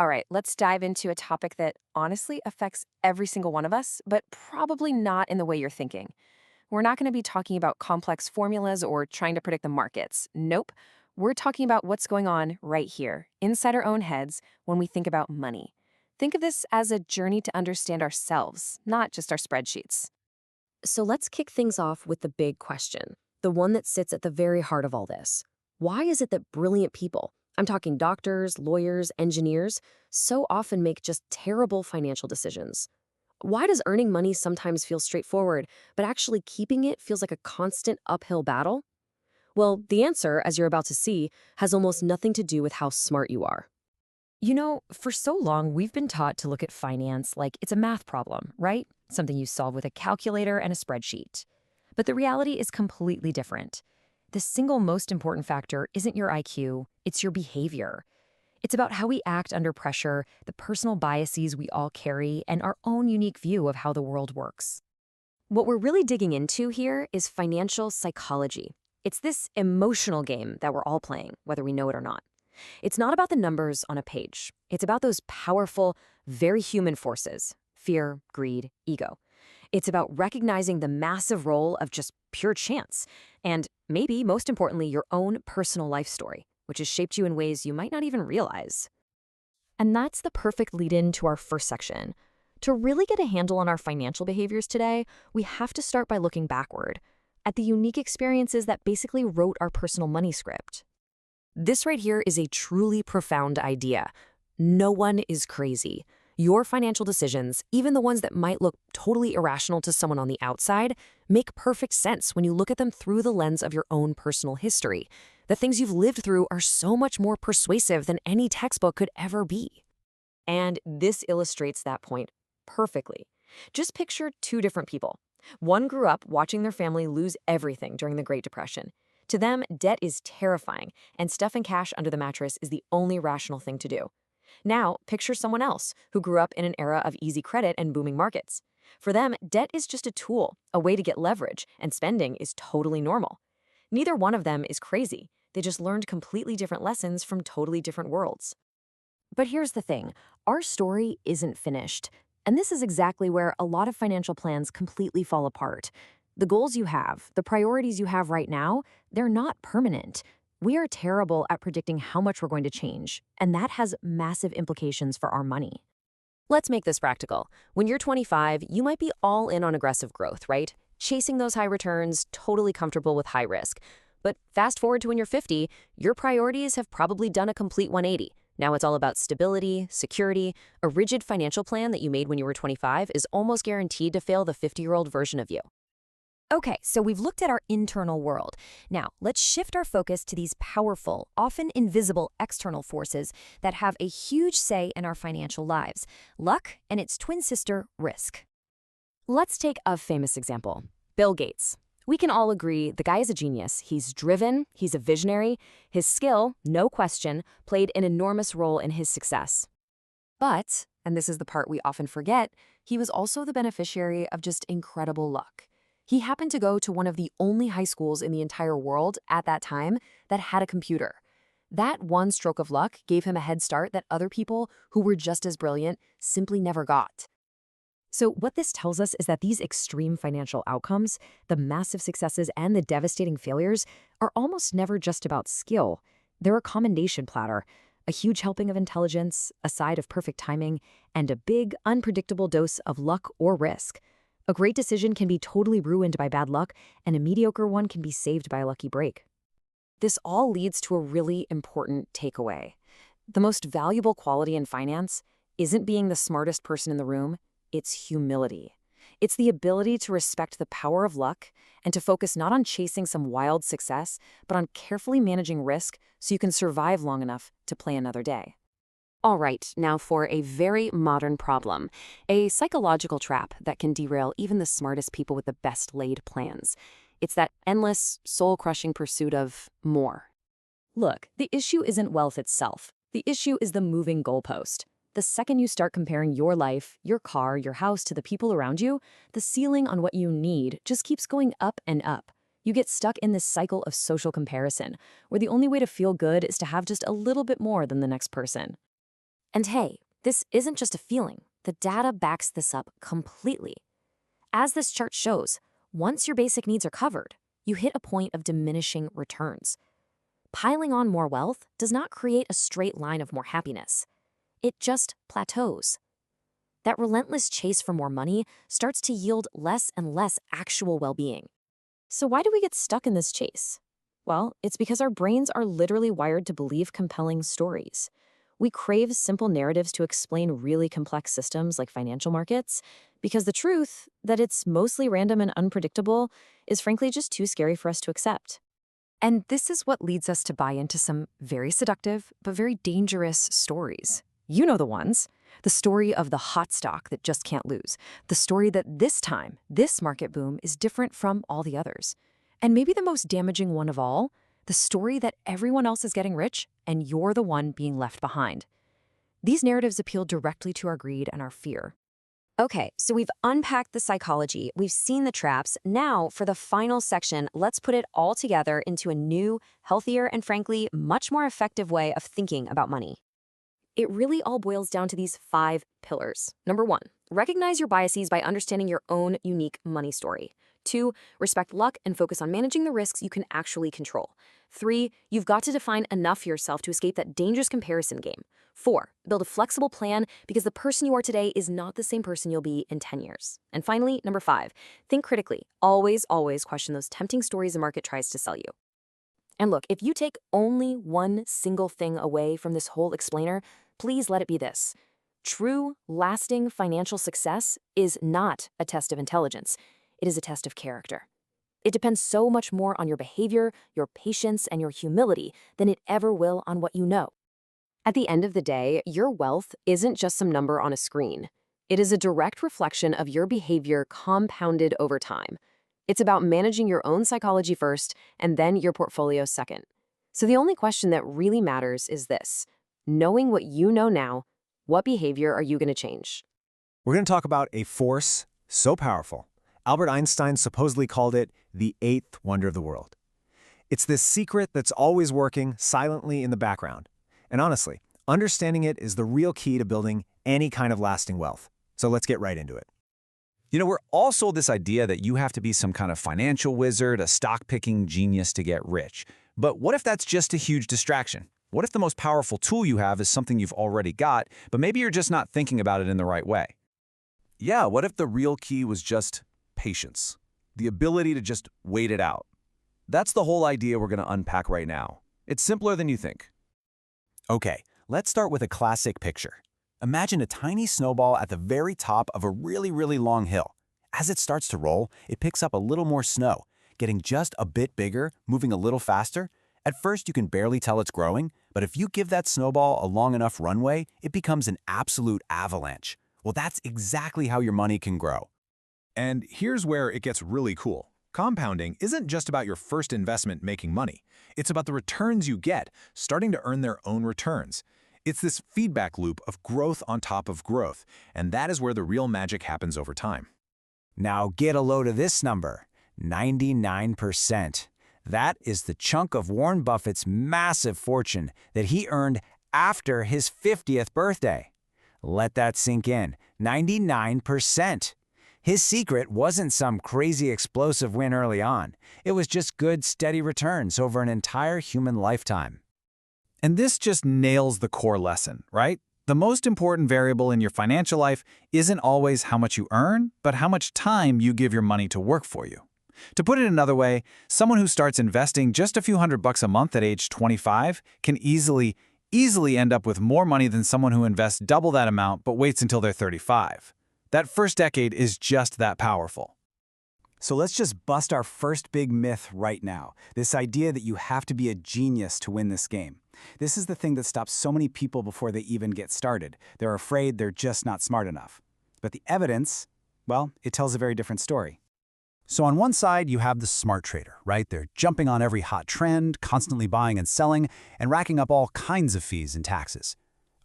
All right, let's dive into a topic that honestly affects every single one of us, but probably not in the way you're thinking. We're not going to be talking about complex formulas or trying to predict the markets. Nope. We're talking about what's going on right here, inside our own heads, when we think about money. Think of this as a journey to understand ourselves, not just our spreadsheets. So let's kick things off with the big question, the one that sits at the very heart of all this. Why is it that brilliant people, I'm talking doctors, lawyers, engineers, so often make just terrible financial decisions? Why does earning money sometimes feel straightforward, but actually keeping it feels like a constant uphill battle? Well, the answer, as you're about to see, has almost nothing to do with how smart you are. For so long, we've been taught to look at finance like it's a math problem, right? Something you solve with a calculator and a spreadsheet. But the reality is completely different. The single most important factor isn't your IQ, it's your behavior. It's about how we act under pressure, the personal biases we all carry, and our own unique view of how the world works. What we're really digging into here is financial psychology. It's this emotional game that we're all playing, whether we know it or not. It's not about the numbers on a page. It's about those powerful, very human forces: fear, greed, ego. It's about recognizing the massive role of just pure chance, and maybe most importantly, your own personal life story, which has shaped you in ways you might not even realize. And that's the perfect lead in to our first section. To really get a handle on our financial behaviors today, we have to start by looking backward at the unique experiences that basically wrote our personal money script. This right here is a truly profound idea. No one is crazy. Your financial decisions, even the ones that might look totally irrational to someone on the outside, make perfect sense when you look at them through the lens of your own personal history. The things you've lived through are so much more persuasive than any textbook could ever be. And this illustrates that point perfectly. Just picture two different people. One grew up watching their family lose everything during the Great Depression. To them, debt is terrifying, and stuffing cash under the mattress is the only rational thing to do. Now, picture someone else who grew up in an era of easy credit and booming markets. For them, debt is just a tool, a way to get leverage, and spending is totally normal. Neither one of them is crazy. They just learned completely different lessons from totally different worlds. But here's the thing, our story isn't finished. And this is exactly where a lot of financial plans completely fall apart. The goals you have, the priorities you have right now, they're not permanent. We are terrible at predicting how much we're going to change, and that has massive implications for our money. Let's make this practical. When you're 25, you might be all in on aggressive growth, right? Chasing those high returns, totally comfortable with high risk. But fast forward to when you're 50, your priorities have probably done a complete 180. Now it's all about stability, security. A rigid financial plan that you made when you were 25 is almost guaranteed to fail the 50-year-old version of you. Okay, so we've looked at our internal world. Now, let's shift our focus to these powerful, often invisible external forces that have a huge say in our financial lives: luck and its twin sister, risk. Let's take a famous example, Bill Gates. We can all agree the guy is a genius. He's driven, he's a visionary. His skill, no question, played an enormous role in his success. But, and this is the part we often forget, he was also the beneficiary of just incredible luck. He happened to go to one of the only high schools in the entire world at that time that had a computer. That one stroke of luck gave him a head start that other people who were just as brilliant simply never got. So what this tells us is that these extreme financial outcomes, the massive successes and the devastating failures, are almost never just about skill. They're a commendation platter, a huge helping of intelligence, a side of perfect timing, and a big, unpredictable dose of luck or risk. A great decision can be totally ruined by bad luck, and a mediocre one can be saved by a lucky break. This all leads to a really important takeaway. The most valuable quality in finance isn't being the smartest person in the room, it's humility. It's the ability to respect the power of luck and to focus not on chasing some wild success, but on carefully managing risk so you can survive long enough to play another day. All right, now for a very modern problem, a psychological trap that can derail even the smartest people with the best laid plans. It's that endless, soul-crushing pursuit of more. Look, the issue isn't wealth itself. The issue is the moving goalpost. The second you start comparing your life, your car, your house to the people around you, the ceiling on what you need just keeps going up and up. You get stuck in this cycle of social comparison, where the only way to feel good is to have just a little bit more than the next person. And hey, this isn't just a feeling. The data backs this up completely. As this chart shows, once your basic needs are covered, you hit a point of diminishing returns. Piling on more wealth does not create a straight line of more happiness. It just plateaus. That relentless chase for more money starts to yield less and less actual well-being. So why do we get stuck in this chase? Well, it's because our brains are literally wired to believe compelling stories. We crave simple narratives to explain really complex systems like financial markets, because the truth, that it's mostly random and unpredictable, is frankly just too scary for us to accept. And this is what leads us to buy into some very seductive but very dangerous stories. You know the ones. The story of the hot stock that just can't lose. The story that this time, this market boom is different from all the others. And maybe the most damaging one of all, the story that everyone else is getting rich and you're the one being left behind. These narratives appeal directly to our greed and our fear. Okay, so we've unpacked the psychology, we've seen the traps. Now, for the final section, let's put it all together into a new, healthier, and frankly, much more effective way of thinking about money. It really all boils down to these 5 pillars. Number 1, recognize your biases by understanding your own unique money story. 2, respect luck and focus on managing the risks you can actually control. 3, you've got to define enough for yourself to escape that dangerous comparison game. 4, build a flexible plan because the person you are today is not the same person you'll be in 10 years. And finally, number 5, think critically. Always, always question those tempting stories the market tries to sell you. And look, if you take only one single thing away from this whole explainer, please let it be this. True, lasting financial success is not a test of intelligence. It is a test of character. It depends so much more on your behavior, your patience, and your humility than it ever will on what you know. At the end of the day, your wealth isn't just some number on a screen. It is a direct reflection of your behavior compounded over time. It's about managing your own psychology first and then your portfolio second. So the only question that really matters is this. Knowing what you know now, what behavior are you going to change? We're going to talk about a force so powerful. Albert Einstein supposedly called it the 8th wonder of the world. It's this secret that's always working silently in the background. And honestly, understanding it is the real key to building any kind of lasting wealth. So let's get right into it. You know, we're all sold this idea that you have to be some kind of financial wizard, a stock-picking genius to get rich. But what if that's just a huge distraction? What if the most powerful tool you have is something you've already got, but maybe you're just not thinking about it in the right way? Yeah, what if the real key was just patience? The ability to just wait it out. That's the whole idea we're going to unpack right now. It's simpler than you think. Okay, let's start with a classic picture. Imagine a tiny snowball at the very top of a really, really long hill. As it starts to roll, it picks up a little more snow, getting just a bit bigger, moving a little faster. At first, you can barely tell it's growing, but if you give that snowball a long enough runway, it becomes an absolute avalanche. Well, that's exactly how your money can grow. And here's where it gets really cool. Compounding isn't just about your first investment making money. It's about the returns you get, starting to earn their own returns. It's this feedback loop of growth on top of growth, and that is where the real magic happens over time. Now get a load of this number, 99%. That is the chunk of Warren Buffett's massive fortune that he earned after his 50th birthday. Let that sink in, 99%. His secret wasn't some crazy explosive win early on. It was just good, steady returns over an entire human lifetime. And this just nails the core lesson, right? The most important variable in your financial life isn't always how much you earn, but how much time you give your money to work for you. To put it another way, someone who starts investing just a few $100 a month at age 25 can easily end up with more money than someone who invests double that amount but waits until they're 35. That first decade is just that powerful. So let's just bust our first big myth right now, this idea that you have to be a genius to win this game. This is the thing that stops so many people before they even get started. They're afraid they're just not smart enough. But the evidence, well, it tells a very different story. So on one side, you have the smart trader, right? They're jumping on every hot trend, constantly buying and selling, and racking up all kinds of fees and taxes.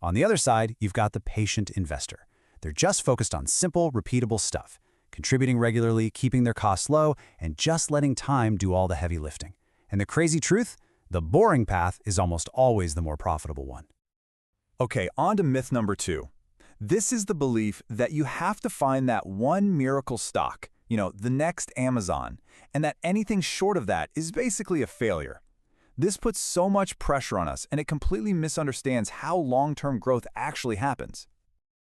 On the other side, you've got the patient investor. They're just focused on simple, repeatable stuff, contributing regularly, keeping their costs low, and just letting time do all the heavy lifting. And the crazy truth? The boring path is almost always the more profitable one. Okay, on to myth number 2. This is the belief that you have to find that one miracle stock, the next Amazon, and that anything short of that is basically a failure. This puts so much pressure on us, and it completely misunderstands how long-term growth actually happens.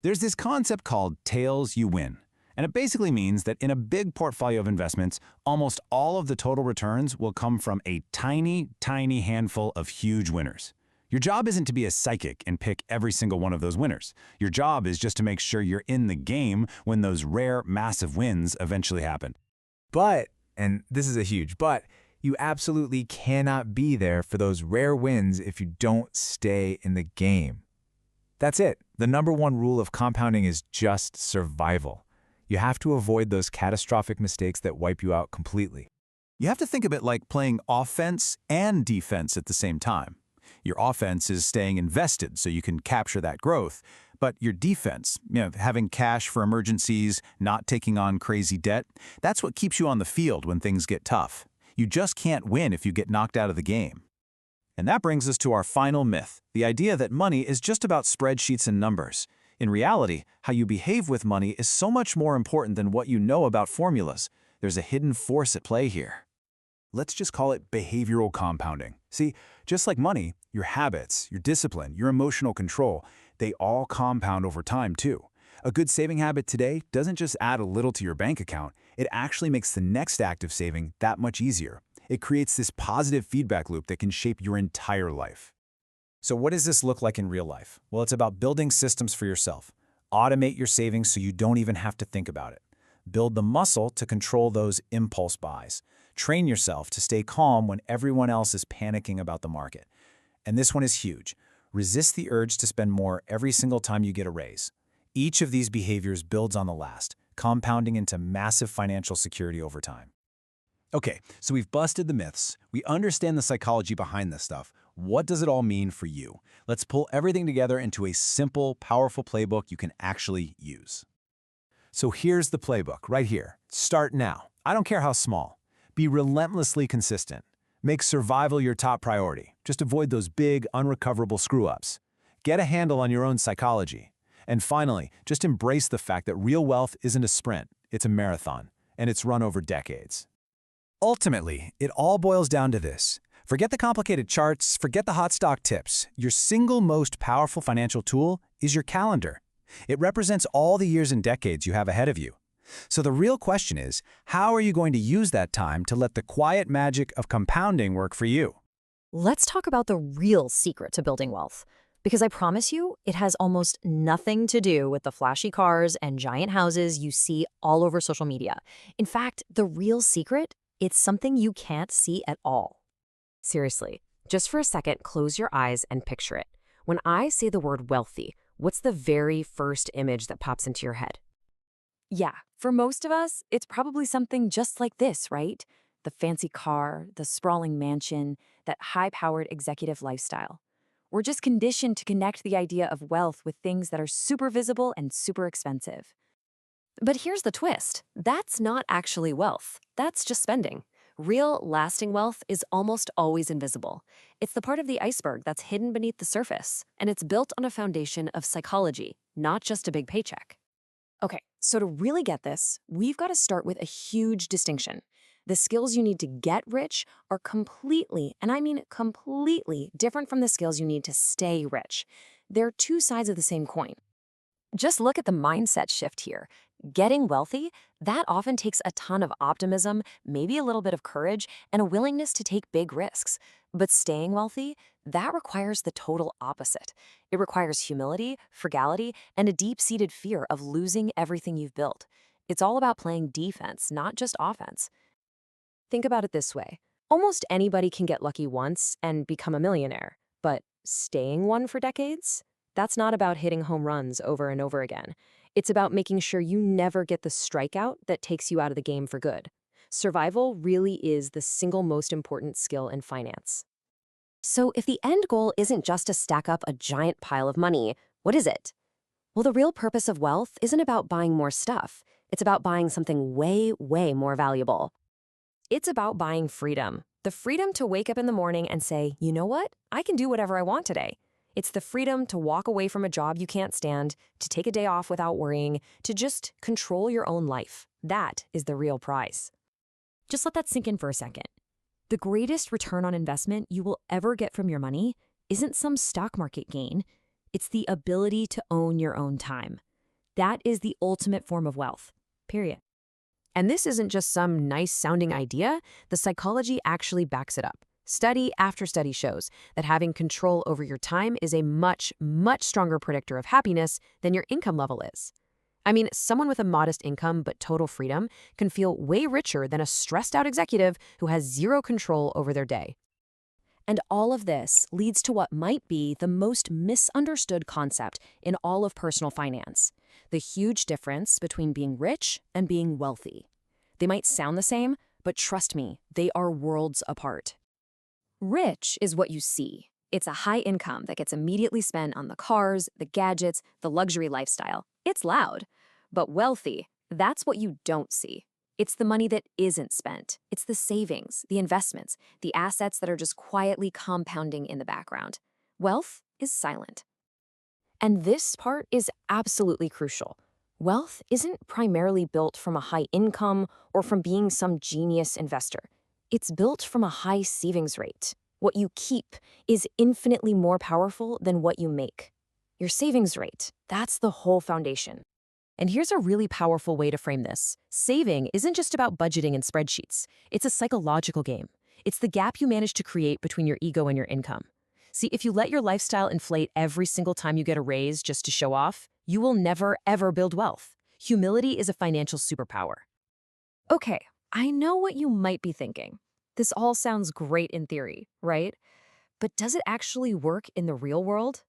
There's this concept called tails you win, and it basically means that in a big portfolio of investments, almost all of the total returns will come from a tiny, tiny handful of huge winners. Your job isn't to be a psychic and pick every single one of those winners. Your job is just to make sure you're in the game when those rare, massive wins eventually happen. But, and this is a huge but, you absolutely cannot be there for those rare wins if you don't stay in the game. That's it. The number one rule of compounding is just survival. You have to avoid those catastrophic mistakes that wipe you out completely. You have to think of it like playing offense and defense at the same time. Your offense is staying invested so you can capture that growth, but your defense, having cash for emergencies, not taking on crazy debt, that's what keeps you on the field when things get tough. You just can't win if you get knocked out of the game. And that brings us to our final myth, the idea that money is just about spreadsheets and numbers. In reality, how you behave with money is so much more important than what you know about formulas. There's a hidden force at play here. Let's just call it behavioral compounding. See, just like money, your habits, your discipline, your emotional control, they all compound over time too. A good saving habit today doesn't just add a little to your bank account, it actually makes the next act of saving that much easier. It creates this positive feedback loop that can shape your entire life. So what does this look like in real life? Well, it's about building systems for yourself. Automate your savings so you don't even have to think about it. Build the muscle to control those impulse buys. Train yourself to stay calm when everyone else is panicking about the market. And this one is huge. Resist the urge to spend more every single time you get a raise. Each of these behaviors builds on the last, compounding into massive financial security over time. Okay, so we've busted the myths. We understand the psychology behind this stuff. What does it all mean for you? Let's pull everything together into a simple, powerful playbook you can actually use. So here's the playbook right here. Start now. I don't care how small. Be relentlessly consistent. Make survival your top priority. Just avoid those big, unrecoverable screw-ups. Get a handle on your own psychology. And finally, just embrace the fact that real wealth isn't a sprint, it's a marathon, and it's run over decades. Ultimately, it all boils down to this. Forget the complicated charts, forget the hot stock tips. Your single most powerful financial tool is your calendar. It represents all the years and decades you have ahead of you. So the real question is, how are you going to use that time to let the quiet magic of compounding work for you? Let's talk about the real secret to building wealth. Because I promise you, it has almost nothing to do with the flashy cars and giant houses you see all over social media. In fact, the real secret, it's something you can't see at all. Seriously, just for a second, close your eyes and picture it. When I say the word wealthy, what's the very first image that pops into your head? Yeah, for most of us, it's probably something just like this, right? The fancy car, the sprawling mansion, that high-powered executive lifestyle. We're just conditioned to connect the idea of wealth with things that are super visible and super expensive. But here's the twist. That's not actually wealth. That's just spending. Real, lasting wealth is almost always invisible. It's the part of the iceberg that's hidden beneath the surface, and it's built on a foundation of psychology, not just a big paycheck. Okay, so to really get this, we've got to start with a huge distinction. The skills you need to get rich are completely, and I mean completely, different from the skills you need to stay rich. They're two sides of the same coin. Just look at the mindset shift here. Getting wealthy, that often takes a ton of optimism, maybe a little bit of courage, and a willingness to take big risks. But staying wealthy, that requires the total opposite. It requires humility, frugality, and a deep-seated fear of losing everything you've built. It's all about playing defense, not just offense. Think about it this way. Almost anybody can get lucky once and become a millionaire, but staying one for decades? That's not about hitting home runs over and over again. It's about making sure you never get the strikeout that takes you out of the game for good. Survival really is the single most important skill in finance. So if the end goal isn't just to stack up a giant pile of money, what is it? Well, the real purpose of wealth isn't about buying more stuff. It's about buying something way, way more valuable. It's about buying freedom. The freedom to wake up in the morning and say, you know what? I can do whatever I want today. It's the freedom to walk away from a job you can't stand, to take a day off without worrying, to just control your own life. That is the real prize. Just let that sink in for a second. The greatest return on investment you will ever get from your money isn't some stock market gain. It's the ability to own your own time. That is the ultimate form of wealth, period. And this isn't just some nice-sounding idea. The psychology actually backs it up. Study after study shows that having control over your time is a much, much stronger predictor of happiness than your income level is. I mean, someone with a modest income but total freedom can feel way richer than a stressed-out executive who has zero control over their day. And all of this leads to what might be the most misunderstood concept in all of personal finance: the huge difference between being rich and being wealthy. They might sound the same, but trust me, they are worlds apart. Rich is what you see. It's a high income that gets immediately spent on the cars, the gadgets, the luxury lifestyle. It's loud. But wealthy, that's what you don't see. It's the money that isn't spent. It's the savings, the investments, the assets that are just quietly compounding in the background. Wealth is silent. And this part is absolutely crucial. Wealth isn't primarily built from a high income or from being some genius investor. It's built from a high savings rate. What you keep is infinitely more powerful than what you make. Your savings rate, that's the whole foundation. And here's a really powerful way to frame this. Saving isn't just about budgeting and spreadsheets. It's a psychological game. It's the gap you manage to create between your ego and your income. See, if you let your lifestyle inflate every single time you get a raise just to show off, you will never, ever build wealth. Humility is a financial superpower. Okay, I know what you might be thinking. This all sounds great in theory, right? But does it actually work in the real world?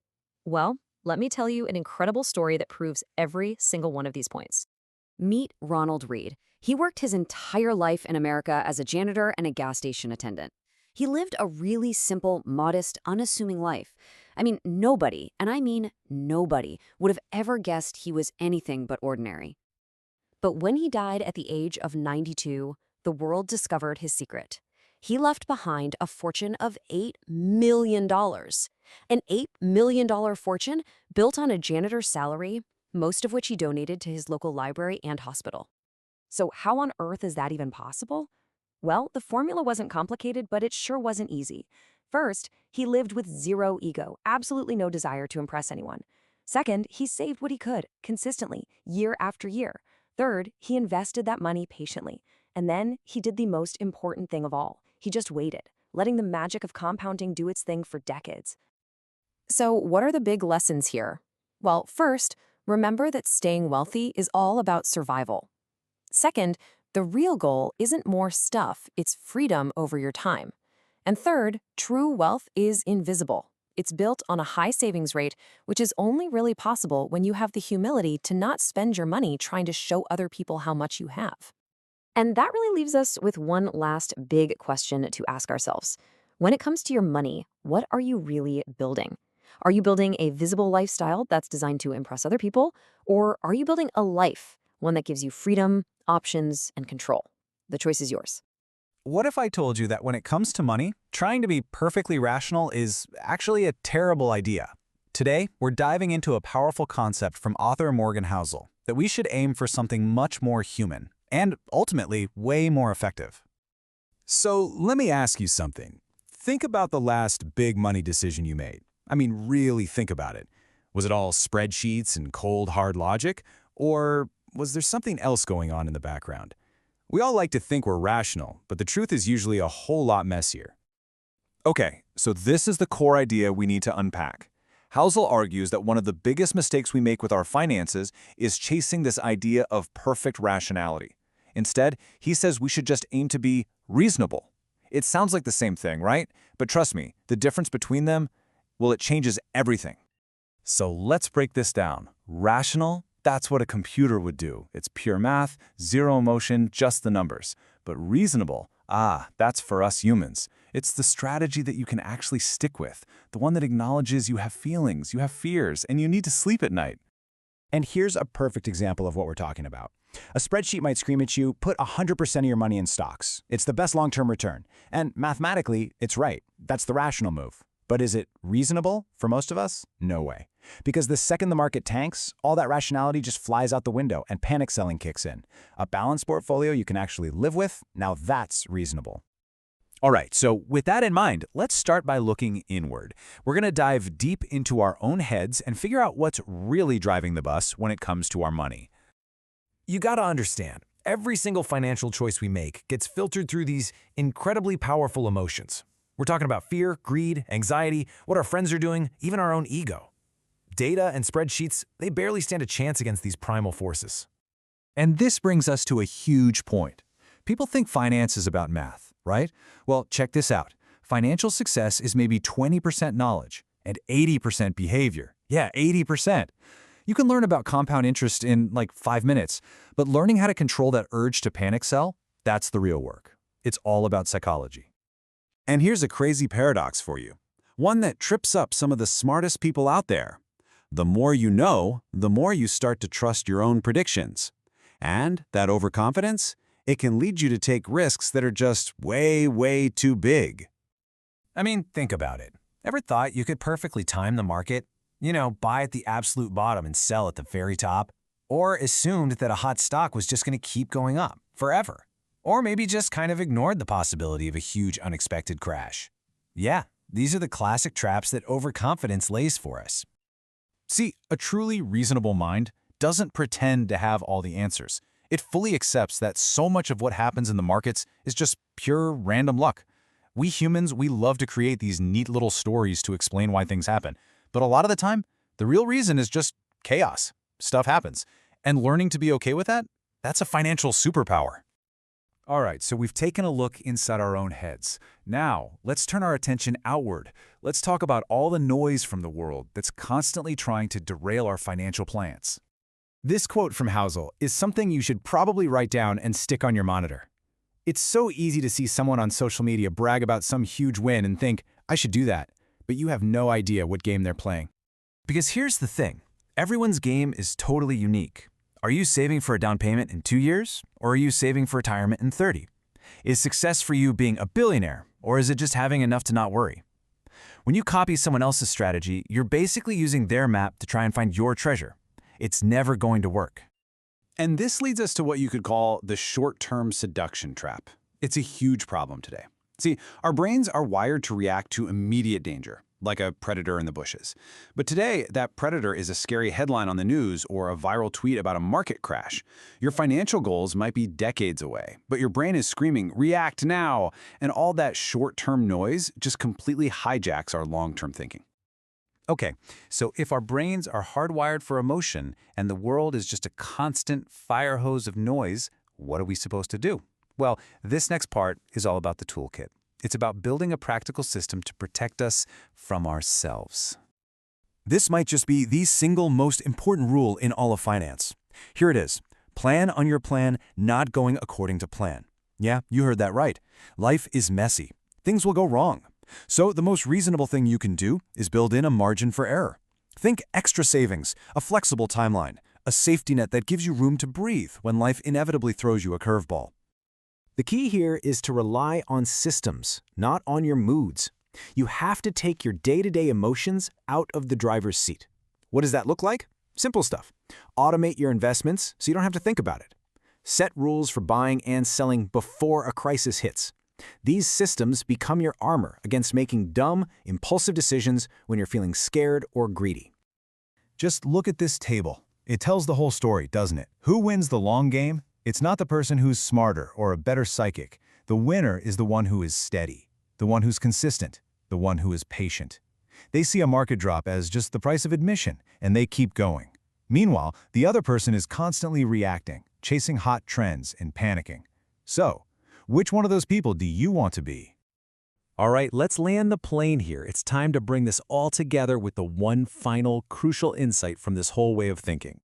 Well, let me tell you an incredible story that proves every single one of these points. Meet Ronald Reed. He worked his entire life in America as a janitor and a gas station attendant. He lived a really simple, modest, unassuming life. I mean, nobody, and I mean nobody, would have ever guessed he was anything but ordinary. But when he died at the age of 92, the world discovered his secret. He left behind a fortune of $8 million. An $8 million fortune built on a janitor's salary, most of which he donated to his local library and hospital. So how on earth is that even possible? Well, the formula wasn't complicated, but it sure wasn't easy. First, he lived with zero ego, absolutely no desire to impress anyone. Second, he saved what he could, consistently, year after year. Third, he invested that money patiently. And then he did the most important thing of all. He just waited, letting the magic of compounding do its thing for decades. So what are the big lessons here? Well, first, remember that staying wealthy is all about survival. Second, the real goal isn't more stuff, it's freedom over your time. And third, true wealth is invisible. It's built on a high savings rate, which is only really possible when you have the humility to not spend your money trying to show other people how much you have. And that really leaves us with one last big question to ask ourselves. When it comes to your money, what are you really building? Are you building a visible lifestyle that's designed to impress other people? Or are you building a life, one that gives you freedom, options, and control? The choice is yours. What if I told you that when it comes to money, trying to be perfectly rational is actually a terrible idea? Today, we're diving into a powerful concept from author Morgan Housel, that we should aim for something much more human, and ultimately way more effective. So let me ask you something. Think about the last big money decision you made. I mean, really think about it. Was it all spreadsheets and cold, hard logic? Or was there something else going on in the background? We all like to think we're rational, but the truth is usually a whole lot messier. Okay, so this is the core idea we need to unpack. Housel argues that one of the biggest mistakes we make with our finances is chasing this idea of perfect rationality. Instead, he says we should just aim to be reasonable. It sounds like the same thing, right? But trust me, the difference between them, well, it changes everything. So let's break this down. Rational, that's what a computer would do. It's pure math, zero emotion, just the numbers. But reasonable, that's for us humans. It's the strategy that you can actually stick with, the one that acknowledges you have feelings, you have fears, and you need to sleep at night. And here's a perfect example of what we're talking about. A spreadsheet might scream at you, put 100% of your money in stocks. It's the best long-term return. And mathematically, it's right. That's the rational move. But is it reasonable for most of us? No way. Because the second the market tanks, all that rationality just flies out the window and panic selling kicks in. A balanced portfolio you can actually live with, now that's reasonable. All right, so with that in mind, let's start by looking inward. We're going to dive deep into our own heads and figure out what's really driving the bus when it comes to our money. You gotta understand, every single financial choice we make gets filtered through these incredibly powerful emotions. We're talking about fear, greed, anxiety, what our friends are doing, even our own ego. Data and spreadsheets, they barely stand a chance against these primal forces. And this brings us to a huge point. People think finance is about math, right? Well, check this out. Financial success is maybe 20% knowledge and 80% behavior. Yeah, 80%. You can learn about compound interest in like 5 minutes, but learning how to control that urge to panic sell, that's the real work. It's all about psychology. And here's a crazy paradox for you. One that trips up some of the smartest people out there. The more you know, the more you start to trust your own predictions. And that overconfidence, it can lead you to take risks that are just way, way too big. I mean, think about it. Ever thought you could perfectly time the market? You know, buy at the absolute bottom and sell at the very top? Or assumed that a hot stock was just going to keep going up forever? Or maybe just kind of ignored the possibility of a huge unexpected crash? Yeah, these are the classic traps that overconfidence lays for us. See, a truly reasonable mind doesn't pretend to have all the answers. It fully accepts that so much of what happens in the markets is just pure random luck. We humans, we love to create these neat little stories to explain why things happen. But a lot of the time, the real reason is just chaos. Stuff happens. And learning to be okay with that, that's a financial superpower. All right, so we've taken a look inside our own heads. Now, let's turn our attention outward. Let's talk about all the noise from the world that's constantly trying to derail our financial plans. This quote from Housel is something you should probably write down and stick on your monitor. It's so easy to see someone on social media brag about some huge win and think, I should do that, but you have no idea what game they're playing. Because here's the thing, everyone's game is totally unique. Are you saving for a down payment in 2 years, or are you saving for retirement in 30? Is success for you being a billionaire, or is it just having enough to not worry? When you copy someone else's strategy, you're basically using their map to try and find your treasure. It's never going to work. And this leads us to what you could call the short-term seduction trap. It's a huge problem today. See, our brains are wired to react to immediate danger, like a predator in the bushes. But today, that predator is a scary headline on the news or a viral tweet about a market crash. Your financial goals might be decades away, but your brain is screaming, react now, and all that short-term noise just completely hijacks our long-term thinking. Okay, so if our brains are hardwired for emotion and the world is just a constant fire hose of noise, what are we supposed to do? Well, this next part is all about the toolkit. It's about building a practical system to protect us from ourselves. This might just be the single most important rule in all of finance. Here it is. Plan on your plan, not going according to plan. Yeah, you heard that right. Life is messy. Things will go wrong. So the most reasonable thing you can do is build in a margin for error. Think extra savings, a flexible timeline, a safety net that gives you room to breathe when life inevitably throws you a curveball. The key here is to rely on systems, not on your moods. You have to take your day-to-day emotions out of the driver's seat. What does that look like? Simple stuff. Automate your investments so you don't have to think about it. Set rules for buying and selling before a crisis hits. These systems become your armor against making dumb, impulsive decisions when you're feeling scared or greedy. Just look at this table. It tells the whole story, doesn't it? Who wins the long game? It's not the person who's smarter or a better psychic. The winner is the one who is steady, the one who's consistent, the one who is patient. They see a market drop as just the price of admission, and they keep going. Meanwhile, the other person is constantly reacting, chasing hot trends and panicking. So, which one of those people do you want to be? All right, let's land the plane here. It's time to bring this all together with the one final crucial insight from this whole way of thinking.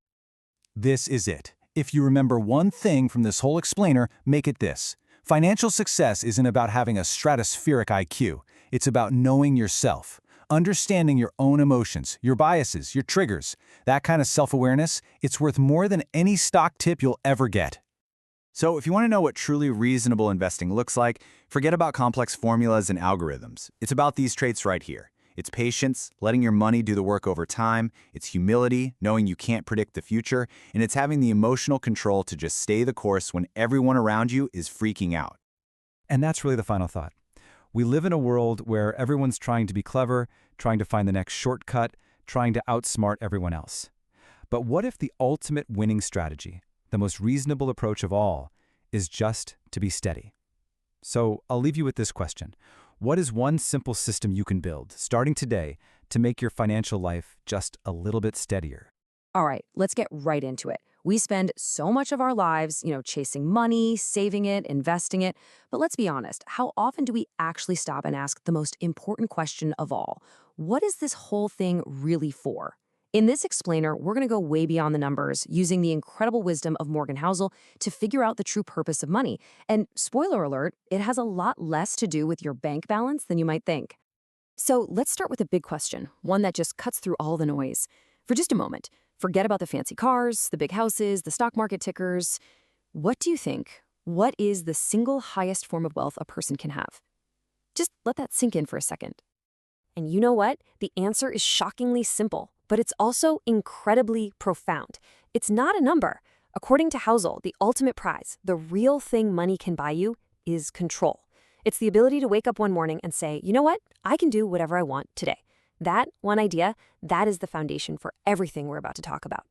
This is it. If you remember one thing from this whole explainer, make it this. Financial success isn't about having a stratospheric IQ. It's about knowing yourself, understanding your own emotions, your biases, your triggers. That kind of self-awareness, it's worth more than any stock tip you'll ever get. So if you want to know what truly reasonable investing looks like, forget about complex formulas and algorithms. It's about these traits right here. It's patience, letting your money do the work over time. It's humility, knowing you can't predict the future. And it's having the emotional control to just stay the course when everyone around you is freaking out. And that's really the final thought. We live in a world where everyone's trying to be clever, trying to find the next shortcut, trying to outsmart everyone else. But what if the ultimate winning strategy, the most reasonable approach of all, is just to be steady? So I'll leave you with this question. What is one simple system you can build, starting today, to make your financial life just a little bit steadier? All right, let's get right into it. We spend so much of our lives, chasing money, saving it, investing it. But let's be honest, how often do we actually stop and ask the most important question of all? What is this whole thing really for? In this explainer, we're going to go way beyond the numbers, using the incredible wisdom of Morgan Housel to figure out the true purpose of money. And spoiler alert, it has a lot less to do with your bank balance than you might think. So let's start with a big question, one that just cuts through all the noise. For just a moment, forget about the fancy cars, the big houses, the stock market tickers. What do you think? What is the single highest form of wealth a person can have? Just let that sink in for a second. And you know what? The answer is shockingly simple, but it's also incredibly profound. It's not a number. According to Housel, the ultimate prize, the real thing money can buy you, is control. It's the ability to wake up one morning and say, you know what? I can do whatever I want today. That one idea, that is the foundation for everything we're about to talk about.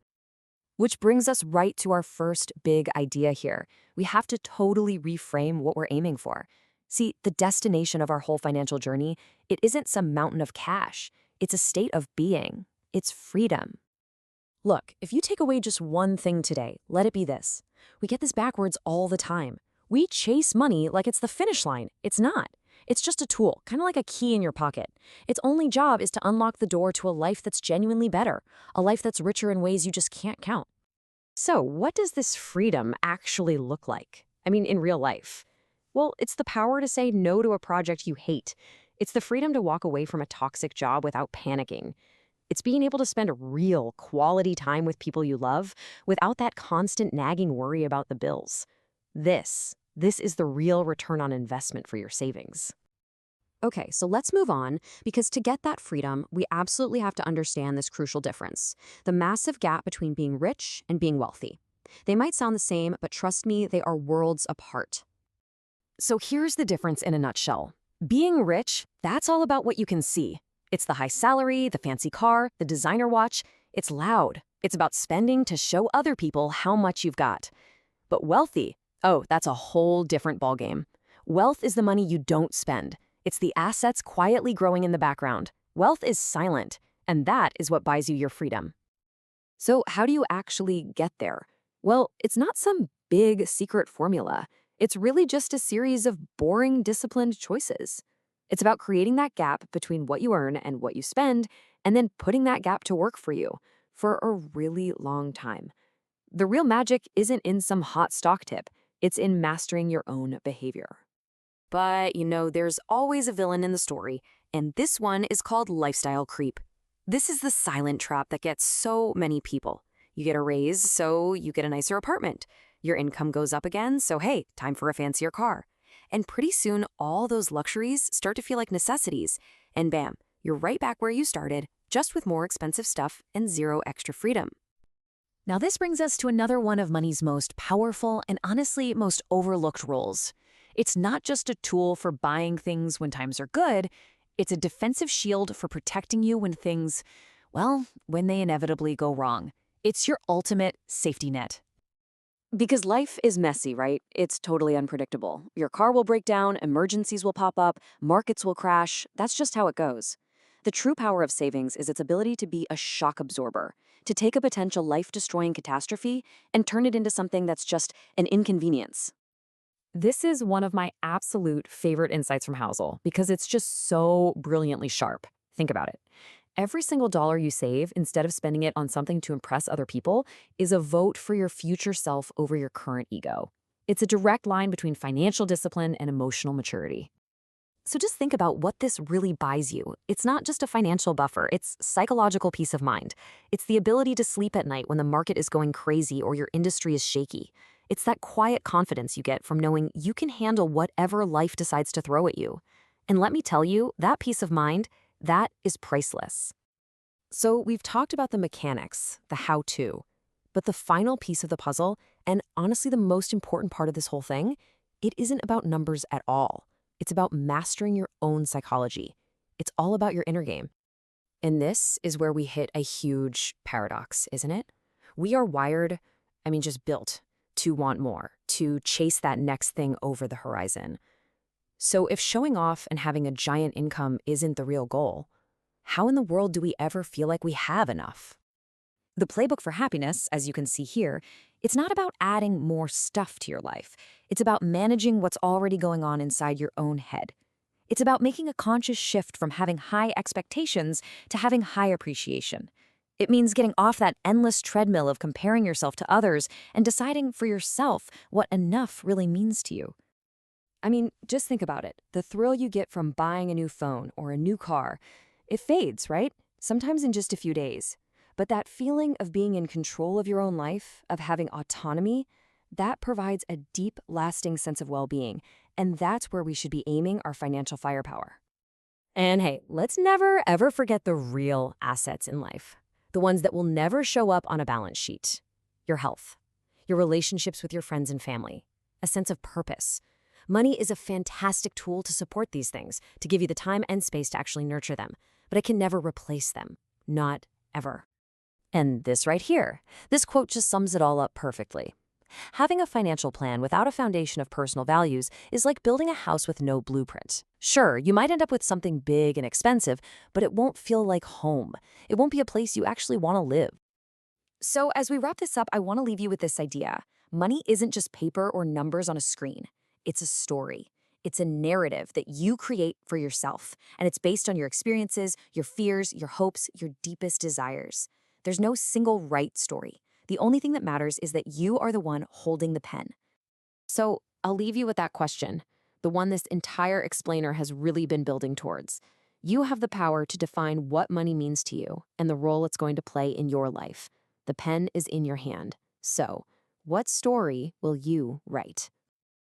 Which brings us right to our first big idea here. We have to totally reframe what we're aiming for. See, the destination of our whole financial journey, it isn't some mountain of cash. It's a state of being. It's freedom. Look, if you take away just one thing today, let it be this. We get this backwards all the time. We chase money like it's the finish line. It's not. It's just a tool, kind of like a key in your pocket. Its only job is to unlock the door to a life that's genuinely better, a life that's richer in ways you just can't count. So, what does this freedom actually look like? I mean, in real life? Well, it's the power to say no to a project you hate. It's the freedom to walk away from a toxic job without panicking. It's being able to spend real, quality time with people you love without that constant nagging worry about the bills. This is the real return on investment for your savings. Okay, so let's move on, because to get that freedom, we absolutely have to understand this crucial difference, the massive gap between being rich and being wealthy. They might sound the same, but trust me, they are worlds apart. So here's the difference in a nutshell. Being rich, that's all about what you can see. It's the high salary, the fancy car, the designer watch. It's loud. It's about spending to show other people how much you've got. But wealthy, oh, that's a whole different ballgame. Wealth is the money you don't spend. It's the assets quietly growing in the background. Wealth is silent, and that is what buys you your freedom. So how do you actually get there? Well, it's not some big secret formula. It's really just a series of boring, disciplined choices. It's about creating that gap between what you earn and what you spend, and then putting that gap to work for you for a really long time. The real magic isn't in some hot stock tip. It's in mastering your own behavior. But, there's always a villain in the story, and this one is called lifestyle creep. This is the silent trap that gets so many people. You get a raise, so you get a nicer apartment. Your income goes up again, so hey, time for a fancier car. And pretty soon, all those luxuries start to feel like necessities. And bam, you're right back where you started, just with more expensive stuff and zero extra freedom. Now this brings us to another one of money's most powerful and honestly most overlooked roles. It's not just a tool for buying things when times are good, it's a defensive shield for protecting you when things, when they inevitably go wrong. It's your ultimate safety net. Because life is messy, right? It's totally unpredictable. Your car will break down, emergencies will pop up, markets will crash. That's just how it goes. The true power of savings is its ability to be a shock absorber, to take a potential life-destroying catastrophe and turn it into something that's just an inconvenience. This is one of my absolute favorite insights from Housel because it's just so brilliantly sharp. Think about it. Every single dollar you save, instead of spending it on something to impress other people, is a vote for your future self over your current ego. It's a direct line between financial discipline and emotional maturity. So just think about what this really buys you. It's not just a financial buffer, it's psychological peace of mind. It's the ability to sleep at night when the market is going crazy or your industry is shaky. It's that quiet confidence you get from knowing you can handle whatever life decides to throw at you. And let me tell you, that peace of mind, That is priceless. So we've talked about the mechanics, the how-to, but the final piece of the puzzle, and honestly the most important part of this whole thing, it isn't about numbers at all. It's about mastering your own psychology. It's all about your inner game. And this is where we hit a huge paradox, isn't it? We are wired, just built, to want more, to chase that next thing over the horizon. So if showing off and having a giant income isn't the real goal, how in the world do we ever feel like we have enough? The playbook for happiness, as you can see here, it's not about adding more stuff to your life. It's about managing what's already going on inside your own head. It's about making a conscious shift from having high expectations to having high appreciation. It means getting off that endless treadmill of comparing yourself to others and deciding for yourself what enough really means to you. Just think about it. The thrill you get from buying a new phone or a new car, it fades, right? Sometimes in just a few days. But that feeling of being in control of your own life, of having autonomy, that provides a deep, lasting sense of well-being. And that's where we should be aiming our financial firepower. And hey, let's never, ever forget the real assets in life. The ones that will never show up on a balance sheet. Your health, your relationships with your friends and family, a sense of purpose. Money is a fantastic tool to support these things, to give you the time and space to actually nurture them. But it can never replace them. Not ever. And this right here, this quote just sums it all up perfectly. Having a financial plan without a foundation of personal values is like building a house with no blueprint. Sure, you might end up with something big and expensive, but it won't feel like home. It won't be a place you actually want to live. So as we wrap this up, I want to leave you with this idea. Money isn't just paper or numbers on a screen. It's a story. It's a narrative that you create for yourself, and it's based on your experiences, your fears, your hopes, your deepest desires. There's no single right story. The only thing that matters is that you are the one holding the pen. So I'll leave you with that question, the one this entire explainer has really been building towards. You have the power to define what money means to you and the role it's going to play in your life. The pen is in your hand. So, what story will you write?